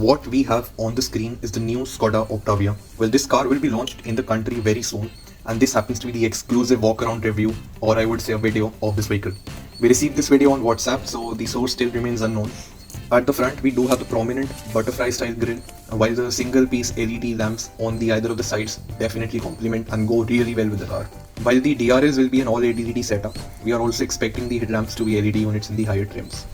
What we have on the screen is the new Skoda Octavia. Well, this car will be launched in the country very soon, and this happens to be the exclusive walk-around review, or I would say a video of this vehicle. We received this video on WhatsApp, so the source still remains unknown. At the front, we do have the prominent butterfly style grille, while the single piece LED lamps on the either of the sides definitely complement and go really well with the car. While the DRS will be an all LED setup, we are also expecting the headlamps to be LED units in the higher trims.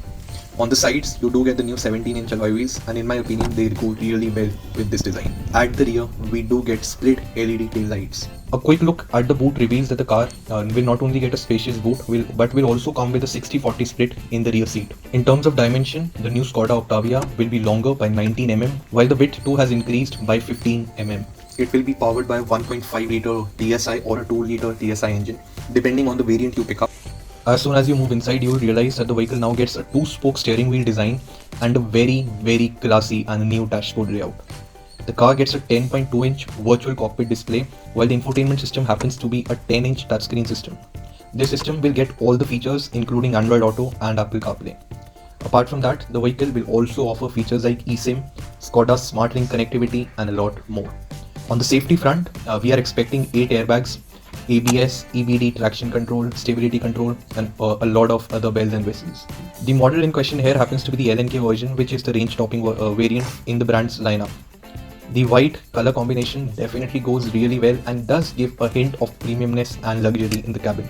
On the sides, you do get the new 17-inch alloy wheels, and in my opinion, they go really well with this design. At the rear, we do get split LED tail lights. A quick look at the boot reveals that the car will not only get a spacious boot, but will also come with a 60-40 split in the rear seat. In terms of dimension, the new Skoda Octavia will be longer by 19 mm, while the width too has increased by 15 mm. It will be powered by a 1.5 liter TSI or a 2 liter TSI engine, depending on the variant you pick up. As soon as you move inside, you will realize that the vehicle now gets a 2-spoke steering wheel design and a very classy and new dashboard layout. The car gets a 10.2-inch virtual cockpit display, while the infotainment system happens to be a 10-inch touchscreen system. This system will get all the features including Android Auto and Apple CarPlay. Apart from that, the vehicle will also offer features like eSIM, Skoda's SmartLink connectivity and a lot more. On the safety front, we are expecting 8 airbags, ABS, EBD, traction control, stability control, and a lot of other bells and whistles. The model in question here happens to be the LNK version, which is the range-topping variant in the brand's lineup. The white color combination definitely goes really well and does give a hint of premiumness and luxury in the cabin.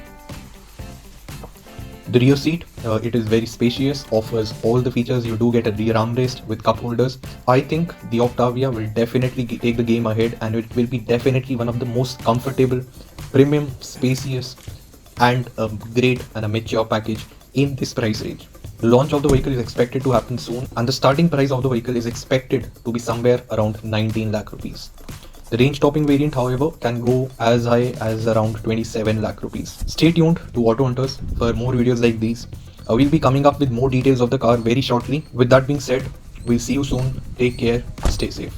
The rear seat, it is very spacious, offers all the features. You do get a rear armrest with cup holders. I think the Octavia will definitely take the game ahead, and it will be definitely one of the most comfortable, premium, spacious and a great and a mature package in this price range. The launch of the vehicle is expected to happen soon, and the starting price of the vehicle is expected to be somewhere around 19 lakh rupees. The range topping variant, however, can go as high as around 27 lakh rupees. Stay tuned to Auto Hunters for more videos like these. We'll be coming up with more details of the car very shortly. With that being said, we'll see you soon. Take care, stay safe.